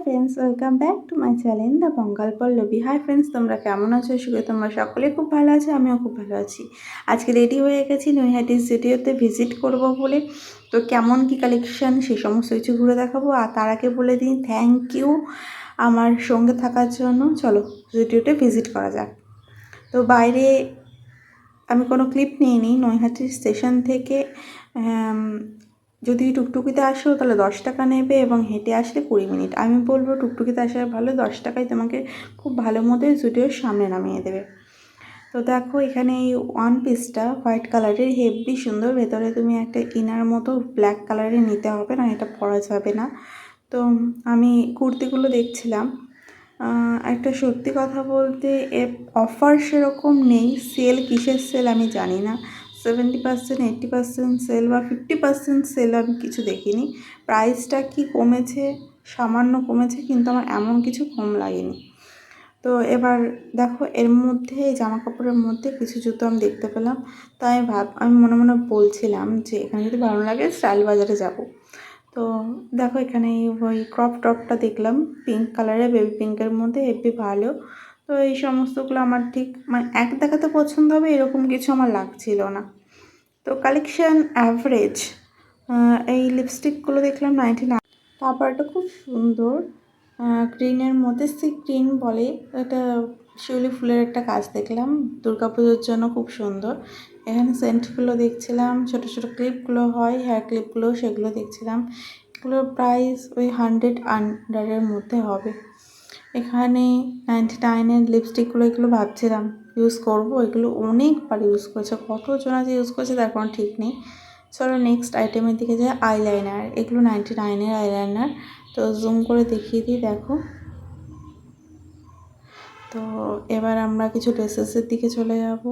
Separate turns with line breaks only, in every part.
Friends, welcome back to my channel the Bangal Pallabi. Hi friends, তোমরা কেমন আছো? সুখে তোমরা সকলে খুব ভালো আছো, আমিও খুব ভালো আছি। আজকে রেডি হয়ে গেছি নৈহাটি স্টুডিওতে ভিজিট করব বলে। তো কেমন কি কালেকশন সেই সমস্ত কিছু ঘুরে দেখাবো। আর তার আগে বলে দিই থ্যাংক ইউ আমার সঙ্গে থাকার জন্য। চলো স্টুডিওতে ভিজিট করা যাক। তো বাইরে আমি কোনো ক্লিপ নিইনি। নৈহাটি স্টেশন থেকে যদি টুকটুকিতে আসো তাহলে 10 টাকা নেবে এবং হেঁটে আসলে 20 মিনিট। আমি বলবো টুকটুকিতে আসার ভালো, 10 টাকায় তোমাকে খুব ভালো মতোই স্টুডিওর সামনে নামিয়ে দেবে। তো দেখো এখানে এই ওয়ান পিসটা হোয়াইট কালারের হেভি সুন্দর। ভেতরে তুমি একটা ইনার মতো ব্ল্যাক কালারের নিতে হবে, না এটা পরা যাবে না। তো আমি কুর্তিগুলো দেখছিলাম। একটা সত্যি কথা বলতে অফার সেরকম নেই। সেল কিসের সেল আমি জানি না। 70%, 80% সেল বা 50% সেল আমি কিছু দেখিনি। প্রাইসটা কি কমেছে, সামান্য কমেছে, কিন্তু আমার এমন কিছু কম লাগেনি। তো এবার দেখো এর মধ্যে জামা কাপড়ের মধ্যে কিছু জুতো আমি দেখতে পেলাম। তাই আমি মনে মনে বলছিলাম যে এখানে যদি ভালো লাগে স্টাইল বাজারে যাব। তো দেখো এখানে ওই ক্রপ টপটা দেখলাম পিঙ্ক কালারের, বেবি পিঙ্কের মধ্যে, হেভি ভালো। তো এই সমস্তগুলো আমার ঠিক মানে এক দেখাতে পছন্দ হবে এরকম কিছু আমার লাগছিল না। তো কালেকশান অ্যাভারেজ। এই লিপস্টিকগুলো দেখলাম 99। তারপর একটা খুব সুন্দর গ্রিনের মধ্যে, সি গ্রিন বলে, এটা শিউলি ফুলের একটা কাজ দেখলাম দুর্গাপুজোর জন্য, খুব সুন্দর। এখানে সেন্টগুলো দেখছিলাম, ছোটো ছোটো ক্লিপগুলো হয় হেয়ার ক্লিপগুলো, সেগুলো দেখছিলাম। এগুলোর প্রাইস ওই 100 আন্ডারের মধ্যে হবে। এখানে 99-এর লিপস্টিকগুলো, এগুলো ভাবছিলাম ইউজ করব। এগুলো অনেকবার ইউজ করেছে, কতজন আছে ইউজ করেছে তার কোনো ঠিক নেই। চলো নেক্সট আইটেমের দিকে যাই। আইলাইনার, এগুলো 99-এর আইলাইনার। তো জুম করে দেখিয়ে দিই, দেখো। তো এবার আমরা কিছু ড্রেসেসের দিকে চলে যাব।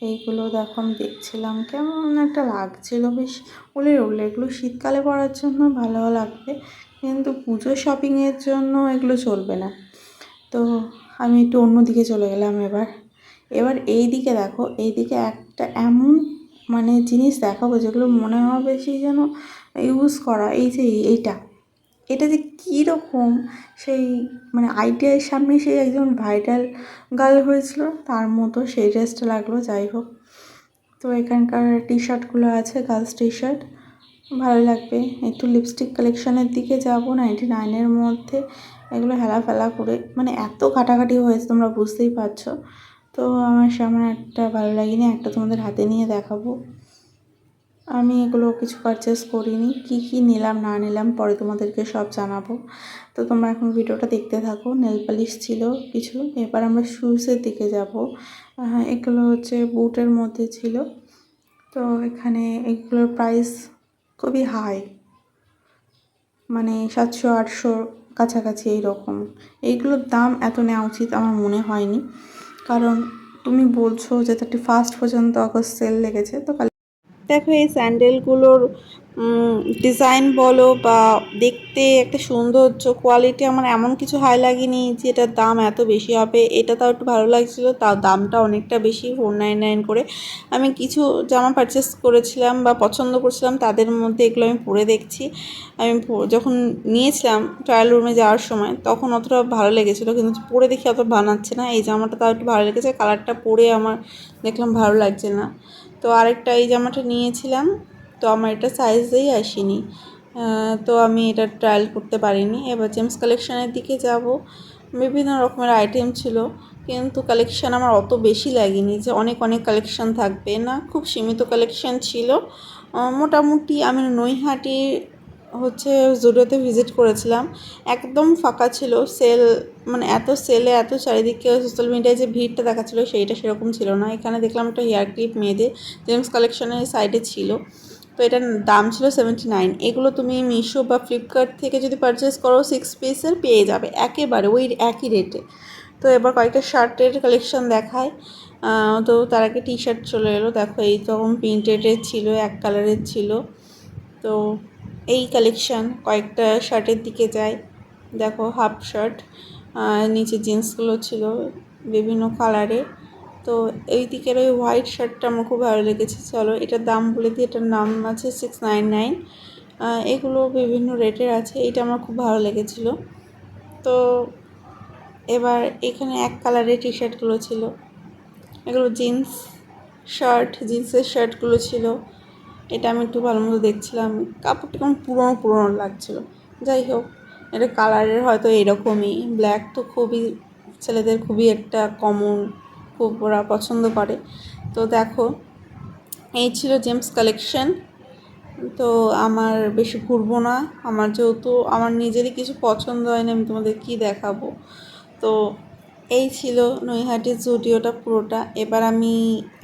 এইগুলো দেখো আমি দেখছিলাম কেমন একটা লাগছিল, বেশ উলের উলে। এগুলো শীতকালে পরার জন্য ভালো লাগবে, কিন্তু পুজো শপিংয়ের জন্য এগুলো চলবে না। তো আমি একটু অন্যদিকে চলে গেলাম। এবার এই দিকে দেখো, এই দিকে একটা এমন মানে জিনিস দেখাবো যেগুলো মনে হবে সেই যেন ইউজ করা। এই যে এটা যে কীরকম সেই মানে আইটিআইয়ের সামনে সেই একজন ভাইরাল গার্ল হয়েছিল তার মতো সেই ড্রেসটা লাগলো। যাই হোক, তো এখানকার টি শার্টগুলো আছে, গার্লস টি শার্ট, ভালো লাগবে। একটু লিপস্টিক কালেকশানের দিকে যাব 99-এর মধ্যে। এগুলো হেলা ফেলা করে মানে এত ঘাটাঘাটি হয়েছে তোমরা বুঝতেই পারছো। তো আমার সামনে একটা ভালো লাগেনি, একটা তোমাদের হাতে নিয়ে দেখাবো। আমি এগুলো কিছু পারচেস করিনি, কি নিলাম না নিলাম পরে তোমাদেরকে সব জানাবো। তো তোমরা এখন ভিডিওটা দেখতে থাকো। নেল পালিশ ছিল কিছু। এবার আমরা শুজের দিকে যাব। এগুলো হচ্ছে বুটের মধ্যে ছিল। তো এখানে এগুলোর প্রাইস খুবই হাই, মানে 700-800 কাছাকাছি এইরকম। এইগুলোর দাম এত নেওয়া উচিত আমার মনে হয়নি, কারণ তুমি বলছো যে 31 পর্যন্ত অগস্ট সেল লেগেছে। তো দেখো এই স্যান্ডেলগুলোর ডিজাইন বলো বা দেখতে একটা সৌন্দর্য, কোয়ালিটি আমার এমন কিছু হাই লাগেনি যে এটার দাম এত বেশি হবে। এটা তাও একটু ভালো লাগছিলো, তাও দামটা অনেকটা বেশি, 499 করে। আমি কিছু জামা পারচেস করেছিলাম বা পছন্দ করছিলাম, তাদের মধ্যে এগুলো আমি পরে দেখছি। আমি যখন নিয়েছিলাম ট্রায়াল রুমে যাওয়ার সময় তখন অতটা ভালো লেগেছিলো, কিন্তু পরে দেখি অত বানাচ্ছে না। এই জামাটা তাও একটু ভালো লেগেছে, কালারটা পরে আমার দেখলাম ভালো লাগছে না। তো আরেকটা এই জামাটা নিয়েছিলাম, তো আমার এটা সাইজেই আসেনি, তো আমি এটা ট্রায়াল করতে পারিনি। এবার জেমস কালেকশানের দিকে যাব। বিভিন্ন রকমের আইটেম ছিল, কিন্তু কালেকশান আমার অত বেশি লাগেনি যে অনেক অনেক কালেকশান থাকবে না, খুব সীমিত কালেকশান ছিল। মোটামুটি আমি নৈহাটি হচ্ছে জুডিওতে ভিজিট করেছিলাম, একদম ফাঁকা ছিল। সেল মানে এত সেলে এত চারিদিকে সোশ্যাল মিডিয়ায় যে ভিড়টা দেখাচ্ছিলো সেইটা সেরকম ছিল না। এখানে দেখলাম একটা হেয়ার ক্লিপ মেয়েদের জেমস কালেকশনের সাইডে ছিল, তো এটার দাম ছিল 79। এগুলো তুমি মিশো বা ফ্লিপকার্ট থেকে যদি পারচেস করো 6 পিসের পেয়ে যাবে একেবারে ওই একই রেটে। তো এবার কয়েকটা শার্টের কালেকশন দেখায়। তো তার আগে টি শার্ট চলে এলো। দেখো এই তখন প্রিন্টেডের ছিল, এক কালারের ছিল। তো এই কালেকশান কয়েকটা শার্টের দিকে যায়। দেখো হাফ শার্ট, নিচে জিন্সগুলো ছিল বিভিন্ন কালারে। তো এই দিকের ওই হোয়াইট শার্টটা আমার খুব ভালো লেগেছে। চলো এটার দাম বলে দিই, এটার নাম আছে 699। এগুলো বিভিন্ন রেটের আছে, এটা আমার খুব ভালো লেগেছিলো। তো এবার এখানে এক কালারের টি শার্টগুলো ছিল, এগুলো জিন্সের শার্টগুলো ছিল। এটা আমি একটু ভালো মতো দেখছিলাম, কাপড়টা কেমন পুরোনো পুরোনো লাগছিলো। যাই হোক, এটা কালারের হয়তো এরকমই, ব্ল্যাক তো খুবই ছেলেদের খুবই একটা কমন, খুব ওরা পছন্দ করে। তো দেখো, এই ছিল জেমস কালেকশন। তো আমার বেশি ঘুরবো না, আমার যেহেতু আমার নিজেরই কিছু পছন্দ হয় না, আমি তোমাদের কী দেখাবো। তো এই ছিল নৈহাটি জুডিওটা পুরোটা। এবার আমি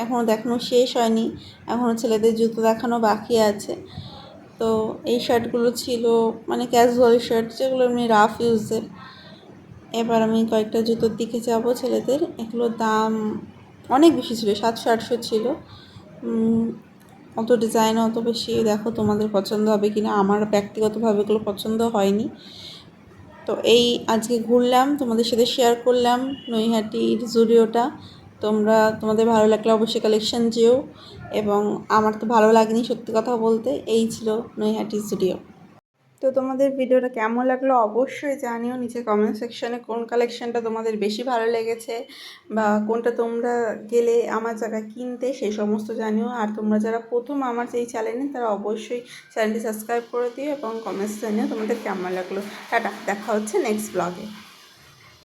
এখনও দেখানো শেষ হয়নি, এখনও ছেলেদের জুতো দেখানো বাকি আছে। তো এই শার্টগুলো ছিল মানে ক্যাজুয়াল শার্ট, যেগুলো এমনি রাফ ইউজের। এবার আমি কয়েকটা জুতোর দিকে যাব ছেলেদের। এগুলোর দাম অনেক বেশি ছিল, 700-800 ছিল। অত ডিজাইন অত বেশি দেখো তোমাদের পছন্দ হবে কি না, আমার ব্যক্তিগতভাবে এগুলো পছন্দ হয়নি। তো এই আজকে ঘুরলাম, তোমাদের সাথে শেয়ার করলাম নৈহাটির জুডিওটা। তোমাদের ভালো লাগলে অবশ্যই কালেকশন যেও, এবং আমার তো ভালো লাগেনি সত্যি কথা বলতে। এই ছিল নৈহাটি জুডিও। তো তোমাদের ভিডিওটা কেমন লাগলো অবশ্যই জানিও নিচে কমেন্ট সেকশানে, কোন কালেকশানটা তোমাদের বেশি ভালো লেগেছে বা কোনটা তোমরা গেলে আমার জায়গায় কিনতে, সেই সমস্ত জানিও। আর তোমরা যারা প্রথম আমার এই চ্যানেলে, তারা অবশ্যই চ্যানেলটি সাবস্ক্রাইব করে দিও এবং কমেন্টস জানিও তোমাদের কেমন লাগলো। টাটা, দেখা হচ্ছে নেক্সট ব্লগে।